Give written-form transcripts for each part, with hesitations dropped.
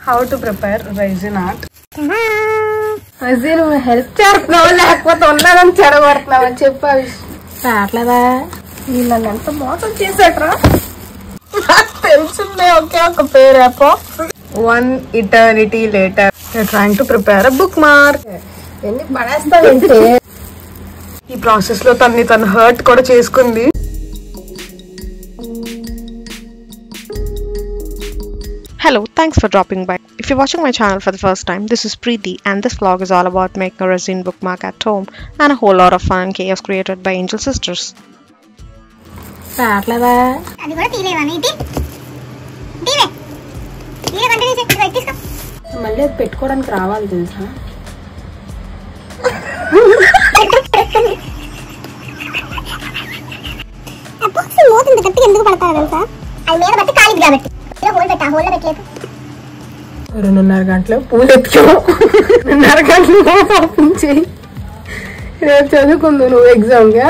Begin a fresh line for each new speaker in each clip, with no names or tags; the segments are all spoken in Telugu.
How to prepare raisin art. నువ్వు హెల్ప్ చేస్తున్నావు లేకపోతే ఉన్నానని చెడగొడుతున్నావు అని చెప్పావు రావట్లేదా? వీళ్ళని ఎంత మోసం చేశాడ్రా. నాకు తెలిసిందే ఒకే ఒక పేరు. 1 eternity later. You're trying to prepare a bookmark. ఎన్ని పడేస్తావంటే ఈ ప్రాసెస్ లో తను హర్ట్ కూడా చేసుకుంది.
Hello, thanks for dropping by. If you're watching my channel for the first time, this is Preeti and this vlog is all about making a resin bookmark at home and a whole lot of fun and chaos created by Angel Sisters.
మళ్ళీ పెట్టుకోవడానికి రావాలి తెలుసా? ఎందుకు పడతారు తెలుసా? అది మీద బట్టి కాలిది కాబట్టి 2:30 గంటలు పూలు ఎత్తుకో. 2:30 గంటలు పంపించేయి. రేపు చదువుకుందు నువ్వు ఎగ్జామ్ గా.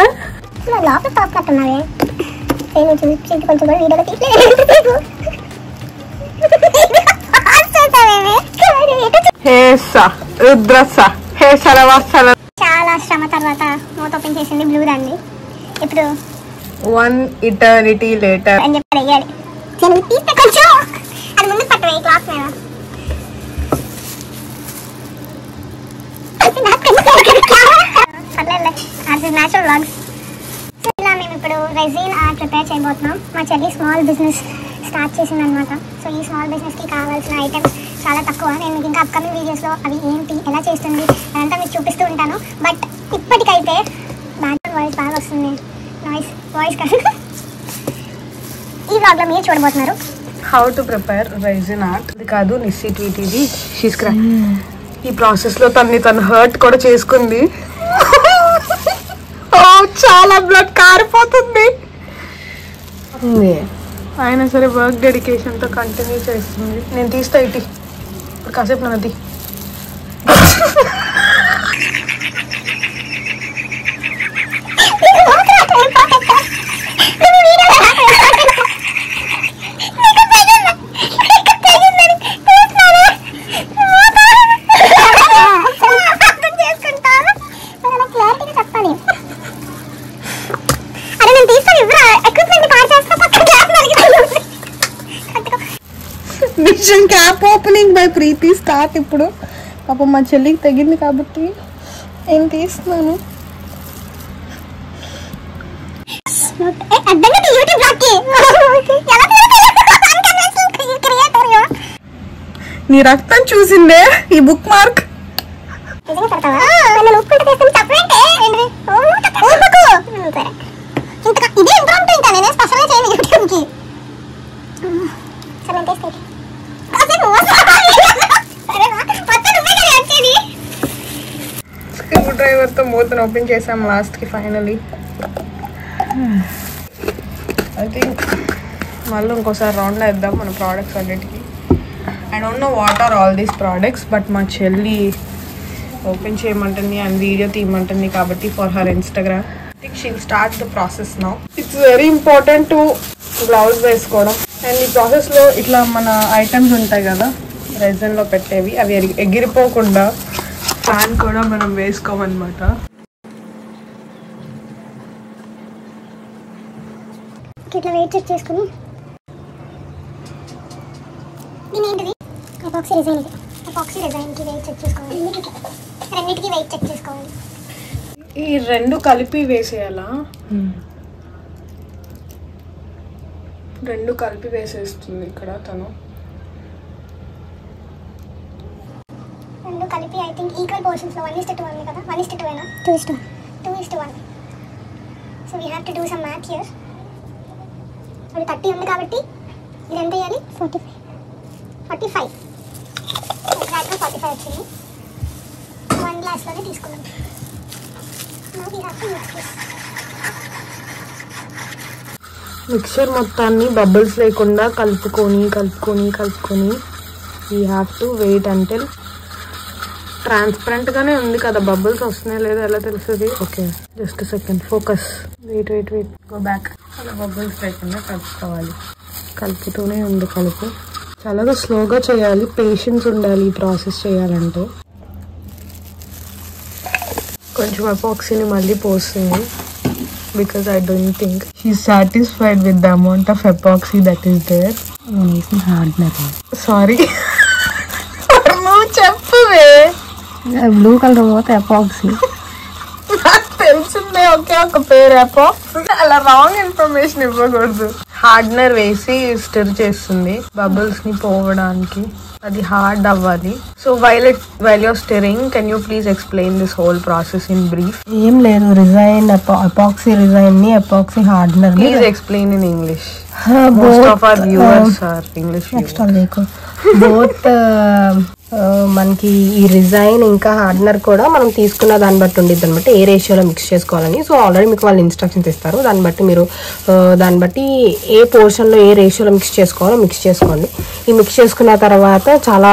చాలా శ్రమ తర్వాత మూత ఓపెన్ చేసింది బ్లూ దాన్ని. ఇప్పుడు
1 eternity later
అని చెప్పి అడిగాడు. తీస్తే కొంచెం అది ముందు పట్టవే క్లాస్ మీద. Natural vlogs. ఇలా మేము ఇప్పుడు రెజిన్ ఆర్ట్ ప్రిపేర్ చేయబోతున్నాం. మా చెల్లి స్మాల్ బిజినెస్ స్టార్ట్ చేసింది అనమాట. సో ఈ స్మాల్ బిజినెస్కి కావాల్సిన ఐటమ్స్ చాలా తక్కువ. నేను మీకు ఇంకా అప్కమింగ్ వీడియోస్లో అవి ఏంటి, ఎలా చేస్తుంది అదంతా మీకు చూపిస్తూ ఉంటాను. బట్ ఇప్పటికైతే బ్యాక్గ్రౌండ్ వాయిస్ బాగా వస్తుంది. వాయిస్ కాదు, ఈ వ్లాగ్లో మీరు చూడబోతున్నారు
how to prepare raisin art. ఇది కాదు నిస్సి ట్వీట్, ఇది ఈ ప్రాసెస్ లో తను హర్ట్ కూడా చేసుకుంది. చాలా బ్లడ్ కారిపోతుంది. అయినా సరే వర్క్ డెడికేషన్ తో కంటిన్యూ చేస్తుంది. నేను తీస్తా ఇటు ఇప్పుడు కాసేపు నది. Mission cap opening by Preethi start. ఇప్పుడు పాపం మా చెల్లికి తగింది కాబట్టి నేను తీస్తున్నాను. నీ రక్తం చూసిందే ఈ బుక్ మార్క్. స్క్రూ డ్రైవర్ తో మూతను ఓపెన్ చేసాం లాస్ట్ కి ఫైనలీ. ఐ థింక్ మళ్ళీ ఇంకోసారి రౌండ్ వేద్దాం మన ప్రోడక్ట్స్ అన్నిటికీ. I don't know what are all these products, but మా చెల్లి ఓపెన్ చేయమంటుంది అండ్ వీడియో తీయమంటుంది కాబట్టి for her Instagram I think she'll start the process now. It's very important to gloves వేసుకోవడం. అండ్ ఈ ప్రాసెస్లో ఇట్లా మన ఐటమ్స్ ఉంటాయి కదా రెజిన్లో పెట్టేవి, అవి ఎగిరిపోకుండా ఫ్యాన్ కూడా మనం వేసుకోమన్నమాట.
ఇట్లా వెయిట్ చెక్ చేసుకుని దీని ఎపాక్సీ డిజైన్, ఎపాక్సీ డిజైన్కి వెయిట్ చెక్ చేసుకోవాలి. రెండింటికి వెయిట్ చెక్ చేసుకోవాలి.
ఈ రెండు కలిపి వేసేయాలా? రెండు కలిపి వేసేస్తుంది ఇక్కడ తను.
రెండు కలిపి ఐ థింక్ ఈక్వల్ పోర్షన్స్లో 1:2 ఉంది కదా. 1:2 అయినా 2:1. So we have to do some math here. అది 30 ఉంది కాబట్టి ఇది ఎంత వేయాలి? 45 ఎగ్జాక్ట్గా 45 వచ్చింది. 1 గ్లాస్లోనే తీసుకున్నాం. Now we have to mix this.
Mixture మొత్తాన్ని బబుల్స్ లేకుండా కలుపుకొని we have to wait until ట్రాన్స్పరెంట్గానే ఉంది కదా, బబుల్స్ వస్తున్నాయి లేదా ఎలా తెలుస్తుంది? Okay just second focus. Wait go back. అలా బబుల్స్ లేకుండా కలుపుకోవాలి. కలుపుతూనే ఉంది కలుపు. చాలా స్లోగా చేయాలి, పేషెన్స్ ఉండాలి ఈ ప్రాసెస్ చేయాలంటే. కొంచెం ఎపాక్సీని మళ్ళీ పోస్తుంది because I don't think she satisfied with the amount of epoxy that is there. Sorry నువ్వు చెప్పువే.
బ్లూ కలర్ పోతే ఎపాక్సీ
నాకు తెలిసిందే ఒకే ఒక పేరు ఎపాక్సీ. అలా రాంగ్ ఇన్ఫర్మేషన్ ఇవ్వకూడదు. హార్డ్నర్ వేసి స్టిర్ చేస్తుంది బబుల్స్ ని పోవడానికి. అది హార్డ్ అవ్వాలి. So while your stirring, can you please explain this whole process in brief?
ఏం లేదు, రిజైన్ ఎపాక్సీ రిజైన్ ని epoxy hardener
please explain in English. Most of our viewers are English.
Both మనకి ఈ రిజైన్ ఇంకా హార్డ్నర్ కూడా మనం తీసుకున్న దాన్ని బట్టి ఉండిద్ది అనమాట, ఏ రేషియోలో మిక్స్ చేసుకోవాలని. సో ఆల్రెడీ మీకు వాళ్ళు ఇన్స్ట్రక్షన్స్ ఇస్తారు, దాన్ని బట్టి మీరు దాన్ని బట్టి ఏ పోర్షన్లో ఏ రేషియోలో మిక్స్ చేసుకోవాలో మిక్స్ చేసుకోండి. ఈ మిక్స్ చేసుకున్న తర్వాత చాలా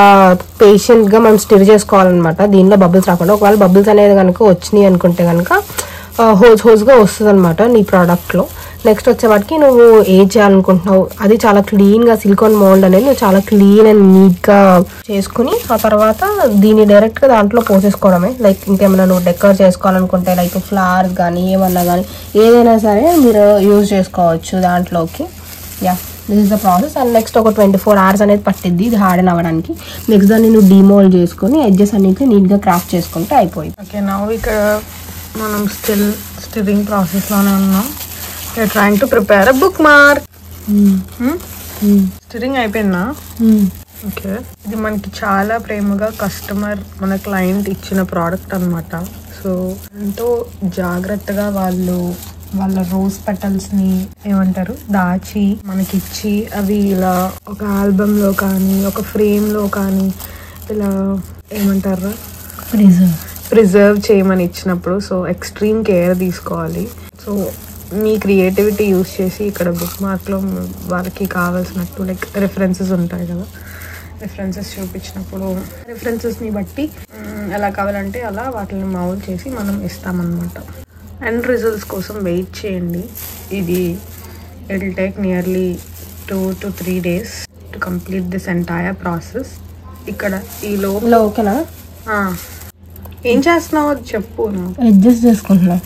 పేషెంట్గా మనం స్టిర్ చేసుకోవాలన్నమాట, దీనిలో బబుల్స్ రాకుండా. ఒకవేళ బబుల్స్ అనేది కనుక వచ్చినాయి అనుకుంటే కనుక హోజ్గా వస్తుంది అనమాట నీ ప్రోడక్ట్లో. నెక్స్ట్ వచ్చేవాటికి నువ్వు ఏం చేయాలనుకుంటున్నావు అది చాలా క్లీన్గా, సిలికాన్ మౌల్డ్ అనేది నువ్వు చాలా క్లీన్ అండ్ నీట్గా చేసుకుని ఆ తర్వాత దీన్ని డైరెక్ట్గా దాంట్లో పోసేసుకోవడమే. లైక్ ఇంకేమైనా నువ్వు డెకర్ చేసుకోవాలనుకుంటే లైక్ ఫ్లవర్స్ కానీ ఏమన్నా కానీ ఏదైనా సరే మీరు యూజ్ చేసుకోవచ్చు దాంట్లోకి. Yeah, this is the process. And next ఒక 24 hours అనేది పట్టిద్ది ఇది హార్డెన్ అవ్వడానికి. నెక్స్ట్ దాన్ని నువ్వు డిమోల్డ్ చేసుకొని ఎడ్జెస్ అన్నిటి నీట్గా క్రాఫ్ట్ చేసుకుంటే అయిపోయింది.
ఓకే, నా ఇక్కడ మనం స్టిరింగ్ ప్రాసెస్లోనే ఉన్నాం. We're trying to prepare a bookmark. Stirring అయిపోయిందా? ఓకే, ఇది మనకి చాలా ప్రేమగా కస్టమర్ మన క్లయింట్ ఇచ్చిన ప్రోడక్ట్ అనమాట. సో ఎంతో జాగ్రత్తగా వాళ్ళ రోజ్ పెటల్స్ని ఏమంటారు దాచి మనకిచ్చి అవి ఇలా ఒక ఆల్బమ్లో కానీ ఒక ఫ్రేమ్లో కానీ ఇలా ఏమంటారా ప్రిజర్వ్ చేయమని ఇచ్చినప్పుడు సో ఎక్స్ట్రీమ్ కేర్ తీసుకోవాలి. సో మీ క్రియేటివిటీ యూస్ చేసి ఇక్కడ బుక్ మార్క్లో వాళ్ళకి కావాల్సినట్టు లైక్ రెఫరెన్సెస్ ఉంటాయి కదా, రెఫరెన్సెస్ చూపించినప్పుడు రెఫరెన్సెస్ని బట్టి ఎలా కావాలంటే అలా వాటిని మౌల్డ్ చేసి మనం ఇస్తామన్నమాట. అండ్ రిజల్ట్స్ కోసం వెయిట్ చేయండి. ఇది it will take nearly 2 to 3 days to complete this entire process. ఇక్కడ ఈ లోపల
ఓకేనా?
ఏం చేస్తున్నావు చెప్పు.
అడ్జస్ట్ చేసుకుంటున్నా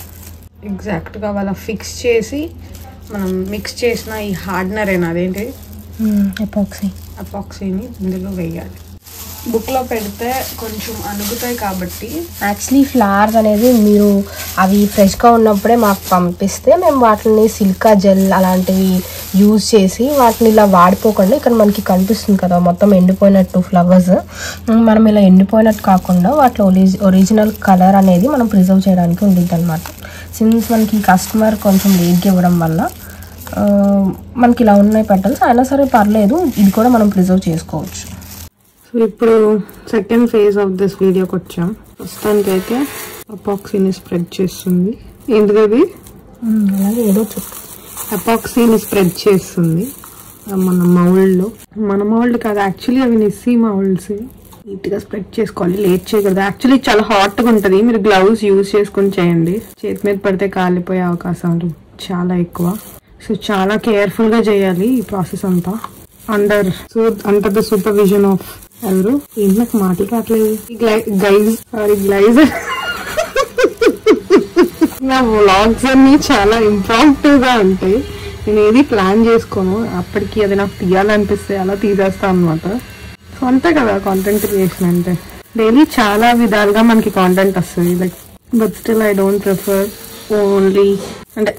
ఎగ్జాక్ట్గా వాళ్ళ ఫిక్స్ చేసి మనం మిక్స్ చేసిన ఈ హార్డ్నర్ అయినా అదేంటి ఎపాక్సీని ఇందులో వేయాలి. బుక్లో పెడితే కొంచెం అణుగుతాయి కాబట్టి
యాక్చువల్లీ ఫ్లవర్స్ అనేది మీరు అవి ఫ్రెష్గా ఉన్నప్పుడే మాకు పంపిస్తే మేము వాటిని సిల్కా జెల్ అలాంటివి యూజ్ చేసి వాటిని ఇలా వాడిపోకుండా ఇక్కడ మనకి కనిపిస్తుంది కదా మొత్తం ఎండిపోయినట్టు ఫ్లవర్స్, మనం ఇలా ఎండిపోయినట్టు కాకుండా వాటిలో ఒరిజినల్ కలర్ అనేది మనం ప్రిజర్వ్ చేయడానికి ఉంటుంది అనమాట. సిన్స్ మనకి కస్టమర్ కొంచెం లేట్గా ఇవ్వడం వల్ల మనకి ఇలా ఉన్నాయి పెటల్స్, అయినా సరే పర్లేదు ఇది కూడా మనం ప్రిజర్వ్ చేసుకోవచ్చు.
సో ఇప్పుడు సెకండ్ ఫేజ్ ఆఫ్ దిస్ వీడియోకి వచ్చాం. ప్రస్తుతానికి అయితే ఎపాక్సీని స్ప్రెడ్ చేస్తుంది. ఏంటిది?
అలాగే ఏదో
ఎపాక్సీని స్ప్రెడ్ చేస్తుంది మన మౌల్డ్లో. మన మౌల్డ్ కాదు యాక్చువల్లీ, అవి నిస్సీ మౌల్డ్స్. నీట్గా స్ప్రెడ్ చేసుకోవాలి, లేట్ చేయకూడదు. యాక్చువల్లీ చాలా హాట్గా ఉంటుంది, మీరు గ్లౌస్ యూజ్ చేసుకుని చేయండి. చేతి మీద పడితే కాలిపోయే అవకాశాలు చాలా ఎక్కువ. సో చాలా కేర్ఫుల్గా చేయాలి ఈ ప్రాసెస్ అంతా. అండర్ ద సూపర్విజన్ ఆఫ్ ఎవరు నాకు మాటలు కావట్లేదు గ్లైజర్. నా వ్లాగ్స్ అన్ని చాలా ఇంప్రాంప్టివ్ గా ఉంటాయి, నేను ఏది ప్లాన్ చేసుకోను. అప్పటికి అది నాకు తీయాలనిపిస్తే అలా తీసేస్తాను అనమాట. సో అంతే కదా కాంటెంట్ క్రియేషన్ అంటే. డైలీ చాలా విధాలుగా మనకి కాంటెంట్ వస్తుంది like, but still I don't prefer only అంటే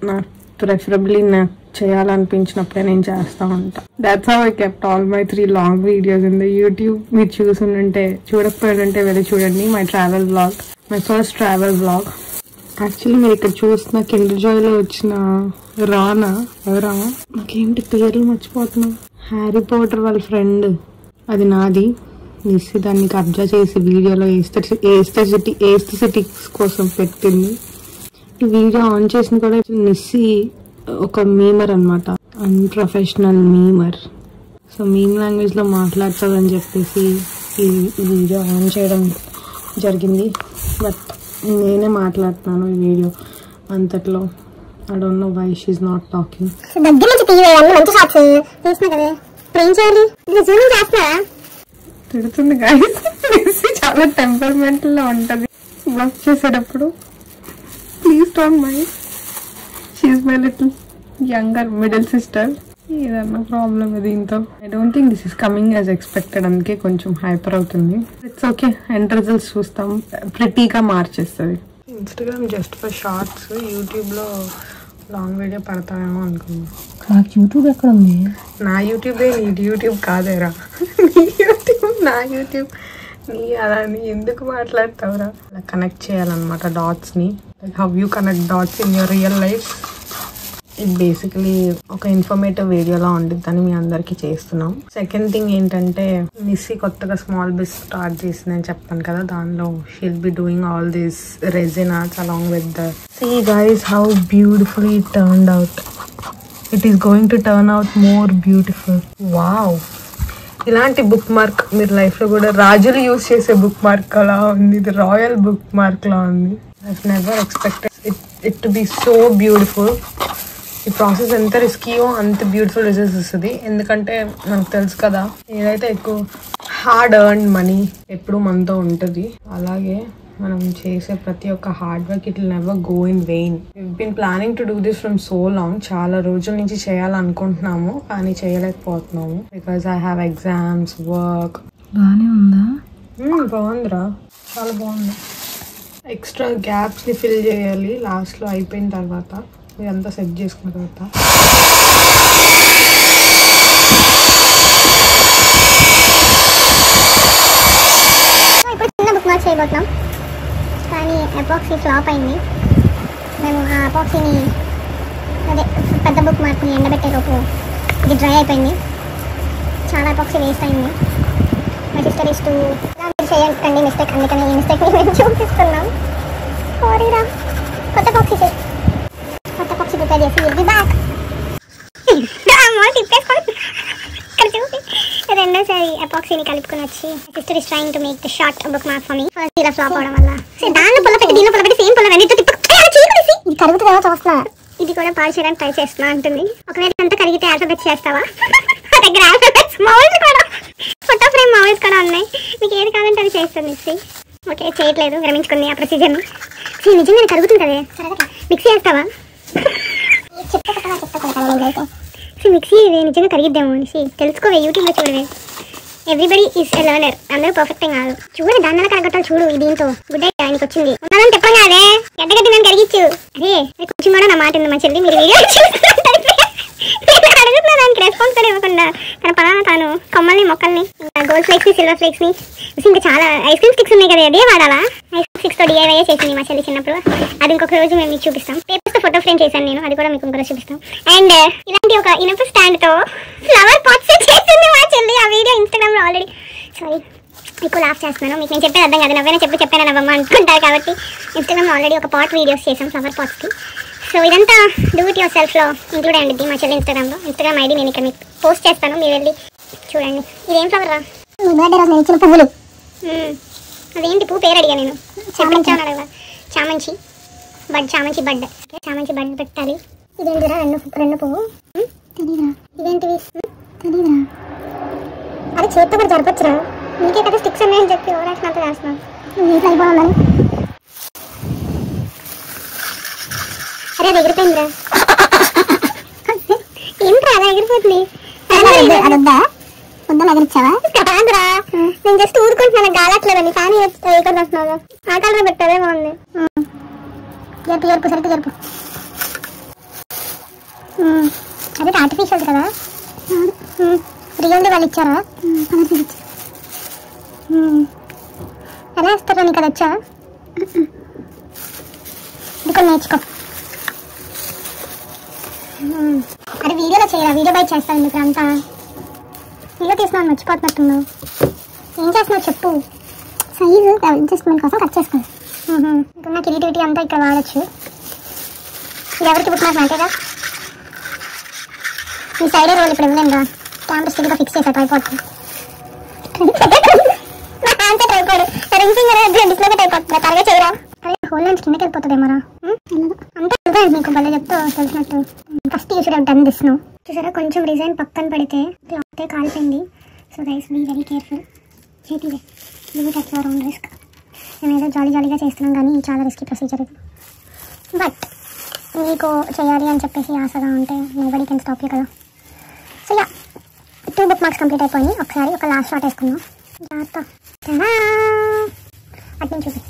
నాకు ప్రిఫరబ్లీ నాకు చేయాలనిపించినప్పుడే నేను చేస్తా ఉంటా. That's how I kept all my 3 long videos in the YouTube. మీరు చూసుంటే చూడకపోయింటే వెళ్ళి చూడండి. My travel blog, my first travel blog. Actually మీరు ఇక్కడ చూస్తున్న కిండర్ జాయ్లో వచ్చిన రానా ఎవరా, నాకేంటి పేర్లు మర్చిపోతున్నా, హ్యారీ పాటర్ వాళ్ళ ఫ్రెండ్, అది నాది. మిస్ దాన్ని కబ్జా చేసి వీడియోలో ఏస్థెటిక్స్ కోసం పెట్టింది. ఈ వీడియో ఆన్ చేసిన కూడా మిస్సి ఒక మీమర్ అనమాట, అన్ప్రొఫెషనల్ మీమర్. సో మీమ్ లాంగ్వేజ్లో మాట్లాడుతుందని చెప్పేసి ఈ వీడియో ఆన్ చేయడం జరిగింది. బట్ నేనే మాట్లాడుతున్నాను ఈ వీడియో అంతట్లో. I don't know why she's not talking.
దగ్గర నుంచి తీయాలి మంచి షాట్స్ తీసినా కదా. ఏం చేయాలి? జూమింగ్ చేస్తున్నారా?
తిడుతుంది గైస్. చాలా టెంపర్మెంటల్ లో ఉంటది వర్క్ చేసేటప్పుడు. Please don't mind. She is my little younger middle sister. ఏదన్నా ప్రాబ్లమ్ దీంతో. I don't think this is coming as expected. అందుకే కొంచెం హైపర్ అవుతుంది. ఇట్స్ ఓకే, ఎండ్ రిజల్ట్స్ చూస్తాం. ప్రిటీగా మార్చేస్తుంది. Instagram just for shorts. YouTube లో లాంగ్ వీడియో పడతామేమో అనుకున్నా.
నాకు యూట్యూబ్ ఎక్కడ ఉంది?
నా యూట్యూబే నీ యూట్యూబ్ కాదేరా. నీ యూట్యూబ్ నా యూట్యూబ్. నీ అలా నీ ఎందుకు మాట్లాడతావురా? అలా కనెక్ట్ చేయాలన్నమాట డాట్స్ని. Like how you connect dots in your real life. ఇది బేసికలీ ఒక ఇన్ఫర్మేటివ్ వీడియోలా ఉండిద్దని మీ అందరికి చేస్తున్నాం. సెకండ్ థింగ్ ఏంటంటే నిస్సి కొత్తగా స్మాల్ బిజినెస్ స్టార్ట్ చేసిందని చెప్పాను కదా, దానిలో she'll be doing all these resin arts along with the. See guys how beautifully it turned out. It is going to turn out more beautiful. Wow, ఇలాంటి బుక్ మార్క్ మీరు లైఫ్లో కూడా రాజులు యూజ్ చేసే బుక్ మార్క్ అలా ఉంది. ఇది రాయల్ బుక్ మార్క్ లా ఉంది. I never expected it to be so beautiful. ఈ ప్రాసెస్ ఎంత రిస్కీయో అంత బ్యూటిఫుల్ రిజల్ట్స్ వస్తుంది. ఎందుకంటే మనకు తెలుసు కదా, ఏదైతే ఎక్కువ హార్డ్ ఎర్న్ మనీ ఎప్పుడు మనతో ఉంటుంది. అలాగే మనం చేసే ప్రతి ఒక్క hard work it will never go in vein. we've been planning to do this from so long. చాలా రోజుల నుంచి చేయాలనుకుంటున్నాము కానీ చేయలేకపోతున్నాము. Because I have exams, work.
బాగానే ఉందా?
బాగుందిరా, చాలా బాగుంది. ఎక్స్ట్రా గ్యాప్స్ని ఫిల్ చేయాలి లాస్ట్లో అయిపోయిన తర్వాత. ఇదంతా సెట్ చేసుకున్న తర్వాత
ఇప్పుడు చిన్న బుక్ మార్క్ చేయబోతున్నాం కానీ ఎపాక్సీ ఫ్లాప్ అయింది. మేము ఆ ఎపాక్సీని అదే పెద్ద బుక్ మార్క్ని ఎండబెట్టే లోపు ఇది డ్రై అయిపోయింది. చాలా ఎపాక్సీ వేస్ట్ అయింది. మా సిస్టర్ ఇస్తూ చేయండి మిస్టేక్, అందుకని ఈ మిస్టేక్ని మేము చూపిస్తున్నాం. సారీరా. కొత్త ఎపాక్సీ చేసి ప్రిపేర్ చేసి ఇది బ్యాక్ రెండోసారి ఎపాక్సీని కలుపుకొని వచ్చి sister is trying to make the short book mark for me. First ఇలా ఫ్లాప్ అవడం వల్ల దానిలో పుల్ల పెట్టి దీనిలో పుల్ల పెట్టి సేమ్ పుల్ల రెండింటితో ఇది కరుగుతుందేమో చూస్తున్నా. ఇది కూడా పాడు చేయడానికి ట్రై చేస్తున్నా అంటుంది. ఒకవేళ అంతా కరిగితే ఆల్ఫాబెట్స్ చేస్తావా? దగ్గర ఆల్ఫాబెట్స్ మౌల్స్ కూడా, ఫోటో ఫ్రేమ్ మౌల్స్ కూడా ఉన్నాయి. మీకు ఏది కావాలంటే అది చేస్తుంది మిక్సీ. ఓకే చేయట్లేదు, విరమించుకుంది ఆ ప్రొసీజర్ని. నిజంగా కరుగుతుంది కదే, మిక్సీ వేస్తావా? మిక్సీ ఇది నిజంగా కరిగిద్దాము అనేసి తెలుసుకోవే, యూట్యూబ్లో చూడవే. Everybody is a learner. అందరూ పర్ఫెక్ట్ ఏం కాదు. చూడు దాన్ని కరగట్టాలి చూడు. దీంతో గుడ్ అయితే ఆయనకి వచ్చింది. ఉన్నానని చెప్పండి అదే గడ్డగడ్డి నన్ను కరిగిచ్చు. అదే కొంచెం కూడా నా మాట ఉంది మా చెల్లి. మీరు వీడియో అడుగుతున్నా దానికి రెస్పాన్స్ కూడా ఇవ్వకుండా తన పలానా తాను కొమ్మల్ని మొక్కల్ని ఇంకా గోల్డ్ ఫ్లేక్స్ని సిల్వర్ ఫ్లేక్స్ని ఇంకా చాలా ఐస్ క్రీమ్ స్టిక్స్ ఉన్నాయి కదా, అదే వాడాలా? ఐస్ క్రీమ్ స్టిక్స్తో DIY చేసింది మా చెల్లి చిన్నప్పుడు. అది ఇంకొక రోజు మేము మీకు చూపిస్తాం. పేపర్స్తో ఫోటో ఫ్రేమ్ చేశాను నేను, అది కూడా మీకు ఇంకొక రోజు చూపిస్తాం. అండ్ ఇలాంటి ఒక ఇనప స్టాండ్తో ఫ్లవర్ పాట్స్ చేసింది మా చెల్లి. ఆ వీడియో ఇన్స్టాగ్రామ్లో ఆల్రెడీ. సారీ ఎక్కువ లాఫ్ చేస్తున్నాను, మీకు నేను చెప్పేది అర్థం కాదు. నవ్వైనా చెప్పాను నవ్వమ్మ అనుకుంటారు కాబట్టి. ఇన్స్టాగ్రామ్లో ఆల్రెడీ ఒక పాట్ వీడియోస్ చేసాం ఫ్లవర్ పాట్స్కి. సో ఇదంతా డూ ఇట్ యువర్ సెల్ఫ్లో ఇంక్లూడ్ అయ్యింది మా చెల్లి ఇన్స్టాగ్రామ్లో. ఇన్స్టాగ్రామ్ ఐడి నేను ఇక్కడ మీకు పోస్ట్ చేస్తాను, మీరు వెళ్ళి చూడండి. ఇదేం ఫ్లవర్ రా? బర్త్డే రోజు నేను ఇచ్చిన పువ్వులు. అదేంటి పువ్వు పేరు అడిగా నేను, చెప్పించాను అడగ. చామంచి బడ్, చామంచి బడ్. చామంచి బడ్ పెట్టాలి. ఇదేంటిరా రెండు పువ్వు? తెలీదురా. ఇదేంటివి? తెలీదురా. అది చేతితో కూడా జరపచ్చురా. నీకే కదా స్టిక్స్ ఉన్నాయని చెప్పి ఓవరాక్షన్ అంతా చేస్తున్నాను. నీకు అయిపోవాలని. అరే అది ఎగిరిపోయిందిరా. ఏంట్రా అలా ఎగిరిపోతుంది? అదొద్దా వద్దా ఎగిరిచ్చావా? కాదురా, నేను జస్ట్ ఊరుకుంటున్నాను గాలట్లేదని. కానీ ఇక్కడ వస్తున్నావు ఆ కలర్ పెట్టారే బాగుంది. జరుపు జరుపు సరిగ్గా జరుపు. అదే ఆర్టిఫిషియల్ కదా, రియల్ది వాళ్ళు ఇచ్చారా? ఎలా ఇస్తారా? నీకు అది వచ్చా? ఇది నేర్చుకో. అది వీడియోలో చేయరా, వీడియో బయట చేస్తాను. మీకు అంతా వీడియో తీస్తున్నాను, మర్చిపోతున్నట్టున్నావు. ఏం చేస్తున్నావు చెప్పు. సైజు అడ్జస్ట్మెంట్ కోసం కట్ చేసుకో. ఇంకా నా క్రియేటివిటీ అంతా ఇక్కడ వాడచ్చు. ఇది ఎవరికి బుక్ మార్క్ అంతేగా. ఈ సైడే రోల్ ఇప్పుడు ఇవ్వలేను రా. క్యామెరా స్టిక్గా ఫిక్స్ చేసా ట్రైపాడ్. నా హ్యాండ్సే ట్రైపాడ్. రింగ్ ఫింగర్ డిస్ప్లేగా ట్రైపాడ్. త్వరగా చేయరా. అరే హోల్ నుంచి కిందకి వెళ్ళిపోతుందేమోరా. అంతే నీకు భలే చెప్తావు తెలిసినట్టు. First you should have done this. నువ్వు చూసారా కొంచెం డిజైన్ పక్కన పడితే క్లాతే కాలిపోయింది. So guys be very careful. చేతివే leave it at your own risk. మేమేదో జాలీగా చేస్తున్నాం కానీ చాలా రిస్కీ ప్రొసీజర్ ఇది. బట్ మీకు చేయాలి అని చెప్పేసి ఆశగా ఉంటే నోబడీ కెన్ స్టాప్ యూ కదా. So yeah 2 book marks complete అయిపోయింది. ఒకసారి ఒక లాస్ట్ షాట్ వేసుకుందాం. జాగ్రత్త అటు నుంచి చూపి.